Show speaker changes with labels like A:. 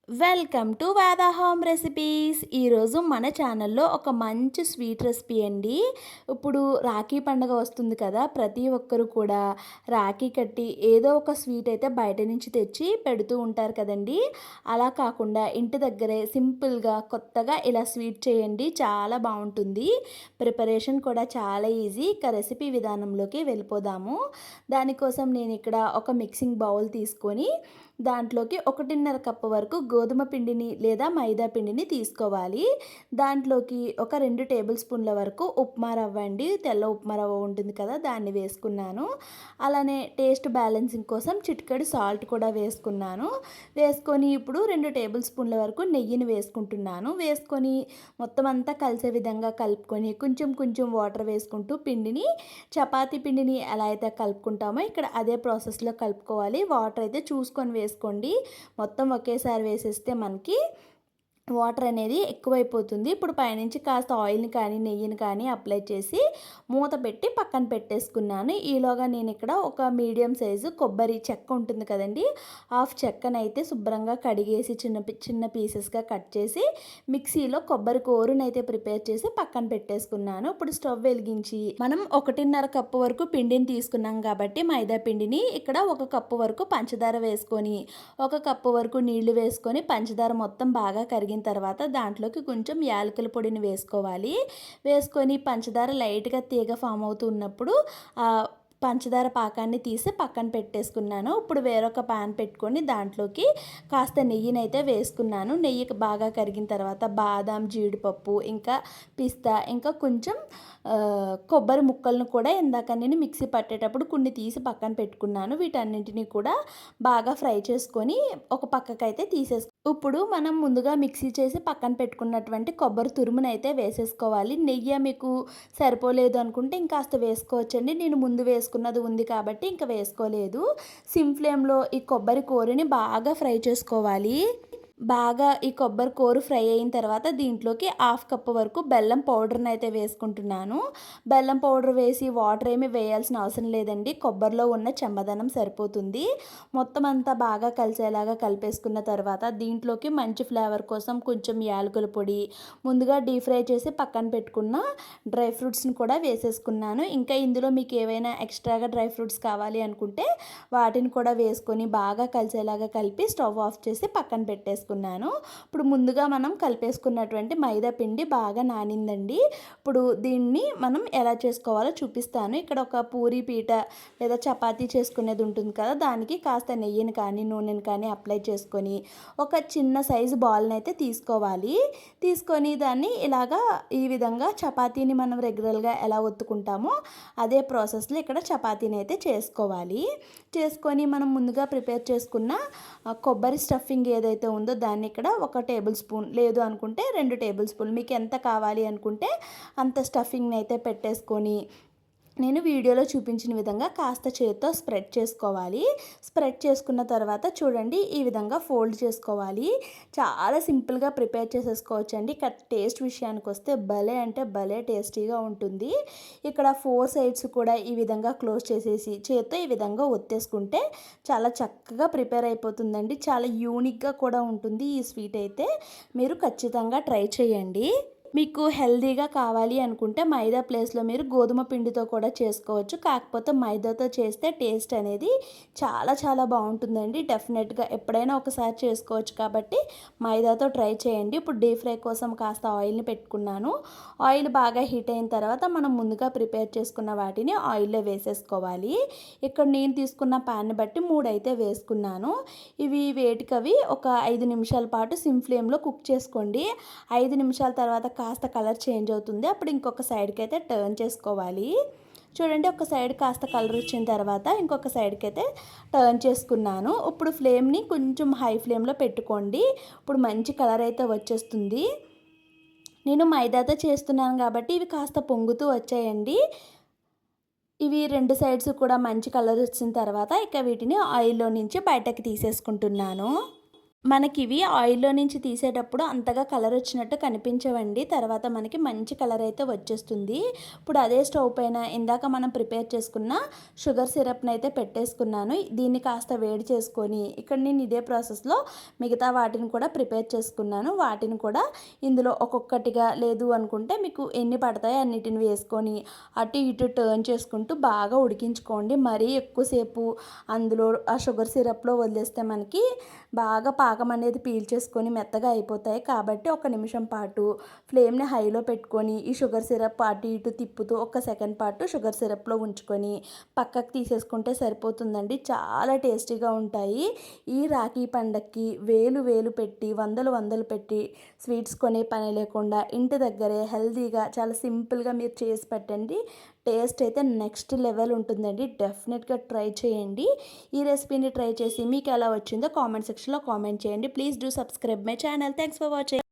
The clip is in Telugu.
A: Welcome to Veda home recipes. ఈరోజు మన ఛానల్లో ఒక మంచి స్వీట్ రెసిపీ అండి. ఇప్పుడు రాఖీ పండుగ వస్తుంది కదా, ప్రతి ఒక్కరు కూడా రాఖీ కట్టి ఏదో ఒక స్వీట్ అయితే బయట నుంచి తెచ్చి పెడుతూ ఉంటారు కదండి. అలా కాకుండా ఇంటి దగ్గరే సింపుల్గా కొత్తగా ఇలా స్వీట్ చేయండి, చాలా బాగుంటుంది. ప్రిపరేషన్ కూడా చాలా ఈజీ. ఇక రెసిపీ విధానంలోకి వెళ్ళిపోదాము. దానికోసం నేను ఇక్కడ ఒక మిక్సింగ్ బౌల్ తీసుకొని దాంట్లోకి 1.5 కప్పు వరకు గోధుమ పిండిని లేదా మైదా పిండిని తీసుకోవాలి. దాంట్లోకి ఒక 2 టేబుల్ స్పూన్ల వరకు ఉప్మా రవ్వ అండి, తెల్ల ఉప్మా రవ్వ ఉంటుంది కదా, దాన్ని వేసుకున్నాను. అలానే టేస్ట్ బ్యాలెన్సింగ్ కోసం చిటికెడు సాల్ట్ కూడా వేసుకున్నాను. వేసుకొని ఇప్పుడు 2 టేబుల్ స్పూన్ల వరకు నెయ్యిని వేసుకుంటున్నాను. వేసుకొని మొత్తం అంతా కలిసే విధంగా కలుపుకొని కొంచెం కొంచెం వాటర్ వేసుకుంటూ చపాతీ పిండిని ఎలా అయితే కలుపుకుంటామో ఇక్కడ అదే ప్రాసెస్లో కలుపుకోవాలి. వాటర్ అయితే చూసుకొని వేసుకోండి. మొత్తం ఒకేసారి వేసేస్తే మనకి వాటర్ అనేది ఎక్కువైపోతుంది. ఇప్పుడు పైనుంచి కాస్త ఆయిల్ని కానీ నెయ్యిని కానీ అప్లై చేసి మూత పెట్టి పక్కన పెట్టేసుకున్నాను. ఈలోగా నేను ఇక్కడ ఒక మీడియం సైజు కొబ్బరి చెక్క ఉంటుంది కదండి, హాఫ్ చెక్కనైతే శుభ్రంగా కడిగేసి చిన్న చిన్న పీసెస్గా కట్ చేసి మిక్సీలో కొబ్బరి కూరనైతే ప్రిపేర్ చేసి పక్కన పెట్టేసుకున్నాను. ఇప్పుడు స్టవ్ వెలిగించి మనం 1.5 కప్పు వరకు పిండిని తీసుకున్నాం కాబట్టి మైదా పిండిని ఇక్కడ 1 కప్పు వరకు పంచదార వేసుకొని 1 కప్పు వరకు నీళ్లు వేసుకొని పంచదార మొత్తం బాగా కరిగి తర్వాత దాంట్లోకి కొంచెం యాలకుల పొడిని వేసుకోవాలి. వేసుకొని పంచదార లైట్గా తీగ ఫామ్ అవుతున్నప్పుడు పంచదార పాకాన్ని తీసి పక్కన పెట్టేసుకున్నాను. ఇప్పుడు వేరొక పాన్ పెట్టుకొని దాంట్లోకి కాస్త నెయ్యిని అయితే వేసుకున్నాను. నెయ్యి బాగా కరిగిన తర్వాత బాదం, జీడిపప్పు, ఇంకా పిస్తా, ఇంకా కొంచెం కొబ్బరి ముక్కలను కూడా ఇందాక నేను మిక్సీ పట్టేటప్పుడు కొన్ని తీసి పక్కన పెట్టుకున్నాను. వీటన్నింటినీ కూడా బాగా ఫ్రై చేసుకొని ఒక పక్కకైతే ఇప్పుడు మనం ముందుగా మిక్సీ చేసి పక్కన పెట్టుకున్నటువంటి కొబ్బరి తురుమునైతే వేసేసుకోవాలి. నెయ్యి మీకు సరిపోలేదు అనుకుంటే ఇంకాస్త వేసుకోవచ్చండి. నేను ముందు వేసుకున్నది ఉంది కాబట్టి ఇంకా వేసుకోలేదు. సిమ్ ఫ్లేమ్లో ఈ కొబ్బరి కూరని బాగా ఫ్రై చేసుకోవాలి. బాగా ఈ కొబ్బరి కూర ఫ్రై అయిన తర్వాత దీంట్లోకి 1/2 కప్పు వరకు బెల్లం పౌడర్ని అయితే వేసుకుంటున్నాను. బెల్లం పౌడర్ వేసి వాటర్ ఏమి వేయాల్సిన అవసరం లేదండి, కొబ్బరిలో ఉన్న చెమ్మదనం సరిపోతుంది. మొత్తం అంతా బాగా కలిసేలాగా కలిపేసుకున్న తర్వాత దీంట్లోకి మంచి ఫ్లేవర్ కోసం కొంచెం యాలకుల పొడి, ముందుగా డీప్ ఫ్రై చేసి పక్కన పెట్టుకున్న డ్రై ఫ్రూట్స్ని కూడా వేసేసుకున్నాను. ఇంకా ఇందులో మీకు ఏవైనా ఎక్స్ట్రాగా డ్రై ఫ్రూట్స్ కావాలి అనుకుంటే వాటిని కూడా వేసుకొని బాగా కలిసేలాగా కలిపి స్టవ్ ఆఫ్ చేసి పక్కన పెట్టేసుకున్నాను. ఇప్పుడు ముందుగా మనం కలిపేసుకున్నటువంటి మైదా పిండి బాగా నానిందండి. ఇప్పుడు దీన్ని మనం ఎలా చేసుకోవాలో చూపిస్తాను. ఇక్కడ ఒక పూరీ పీట లేదా చపాతీ చేసుకునేది ఉంటుంది కదా, దానికి కాస్త నెయ్యిని కానీ నూనెని కానీ అప్లై చేసుకొని ఒక చిన్న సైజు బాల్ని అయితే తీసుకోవాలి. తీసుకొని దాన్ని ఇలాగా ఈ విధంగా చపాతీని మనం రెగ్యులర్గా ఎలా ఒత్తుకుంటామో అదే ప్రాసెస్లో ఇక్కడ చపాతీని అయితే చేసుకోవాలి. చేసుకొని మనం ముందుగా ప్రిపేర్ చేసుకున్న కొబ్బరి స్టఫింగ్ ఏదైతే ఉందో దాన్ని ఇక్కడ 1 టేబుల్ స్పూన్, లేదు అనుకుంటే 2 టేబుల్ స్పూన్, మీకు ఎంత కావాలి అనుకుంటే అంత స్టఫింగ్ని అయితే పెట్టేసుకొని నేను వీడియోలో చూపించిన విధంగా కాస్త చేత్తో స్ప్రెడ్ చేసుకోవాలి. స్ప్రెడ్ చేసుకున్న తర్వాత చూడండి ఈ విధంగా ఫోల్డ్ చేసుకోవాలి. చాలా సింపుల్గా ప్రిపేర్ చేసేసుకోవచ్చండి. ఇక్కడ టేస్ట్ విషయానికి వస్తే భలే అంటే భలే టేస్టీగా ఉంటుంది. ఇక్కడ 4 సైడ్స్ కూడా ఈ విధంగా క్లోజ్ చేసేసి చేత్తో ఈ విధంగా ఒత్తేసుకుంటే చాలా చక్కగా ప్రిపేర్ అయిపోతుందండి. చాలా యూనిక్గా కూడా ఉంటుంది ఈ స్వీట్ అయితే. మీరు ఖచ్చితంగా ట్రై చేయండి. మీకు హెల్తీగా కావాలి అనుకుంటే మైదా ప్లేస్లో మీరు గోధుమ పిండితో కూడా చేసుకోవచ్చు. కాకపోతే మైదాతో చేస్తే టేస్ట్ అనేది చాలా చాలా బాగుంటుందండి. డెఫినెట్గా ఎప్పుడైనా ఒకసారి చేసుకోవచ్చు కాబట్టి మైదాతో ట్రై చేయండి. ఇప్పుడు డీప్ ఫ్రై కోసం కాస్త ఆయిల్ని పెట్టుకున్నాను. ఆయిల్ బాగా హీట్ అయిన తర్వాత మనం ముందుగా ప్రిపేర్ చేసుకున్న వాటిని ఆయిల్లో వేసేసుకోవాలి. ఇక్కడ నేను తీసుకున్న ప్యాన్ని బట్టి 3 అయితే వేసుకున్నాను. ఇవి వేటికవి ఒక 5 నిమిషాల పాటు సిమ్ ఫ్లేమ్లో కుక్ చేసుకోండి. 5 నిమిషాల తర్వాత కాస్త కలర్ చేంజ్ అవుతుంది. అప్పుడు ఇంకొక సైడ్కి అయితే టర్న్ చేసుకోవాలి. చూడండి, ఒక సైడ్ కాస్త కలర్ వచ్చిన తర్వాత ఇంకొక సైడ్కి అయితే టర్న్ చేసుకున్నాను. ఇప్పుడు ఫ్లేమ్ని కొంచెం హై ఫ్లేమ్లో పెట్టుకోండి. ఇప్పుడు మంచి కలర్ అయితే వచ్చేస్తుంది. నేను మైదాతో చేస్తున్నాను కాబట్టి ఇవి కాస్త పొంగుతూ వచ్చాయండి. ఇవి 2 సైడ్స్ కూడా మంచి కలర్ వచ్చిన తర్వాత ఇక వీటిని ఆయిల్లో నుంచి బయటకు తీసేసుకుంటున్నాను. మనకివి ఆయిల్‌లో నుంచి తీసేటప్పుడు అంతగా కలర్ వచ్చినట్టు కనిపించవండి. తర్వాత మనకి మంచి కలర్ అయితే వచ్చేస్తుంది. ఇప్పుడు అదే స్టవ్ పైన ఇందాక మనం ప్రిపేర్ చేసుకున్న షుగర్ సిరప్‌నైతే పెట్టేసుకున్నాను. దీన్ని కాస్త వేడి చేసుకొని ఇక్కడ నేను ఇదే ప్రాసెస్‌లో మిగతా వాటిని కూడా ప్రిపేర్ చేసుకున్నాను. వాటిని కూడా ఇందులో ఒక్కొక్కటిగా లేదు అనుకుంటే మీకు ఎన్ని పడతాయో అన్నిటిని వేసుకొని అటు ఇటు టర్న్ చేసుకుంటూ బాగా ఉడికించుకోండి. మరీ ఎక్కువసేపు అందులో ఆ షుగర్ సిరప్‌లో వదిలేస్తే మనకి బాగా పాకం అనేది పీల్చేసుకొని మెత్తగా అయిపోతాయి. కాబట్టి ఒక నిమిషం పాటు ఫ్లేమ్‌ని హైలో పెట్టుకొని ఈ షుగర్ సిరప్ అటు ఇటు తిప్పుతూ ఒక సెకండ్ పాటు షుగర్ సిరప్‌లో ఉంచుకొని పక్కకు తీసేసుకుంటే సరిపోతుందండి. చాలా టేస్టీగా ఉంటాయి. ఈ రాఖీ పండక్కి వేలు వేలు పెట్టి వందలు వందలు పెట్టి స్వీట్స్ కొనే పని లేకుండా ఇంటి దగ్గరే హెల్తీగా చాలా సింపుల్‌గా మీరు చేసి పెట్టండి. టేస్ట్ అయితే నెక్స్ట్ లెవెల్ ఉంటుందండి. డెఫినెట్‌గా ట్రై చేయండి. ఈ రెసిపీని ట్రై చేసి మీకు ఎలా వచ్చిందో కామెంట్ సెక్షన్‌లో కామెంట్ చేయండి. Please do subscribe my channel. Thanks for watching.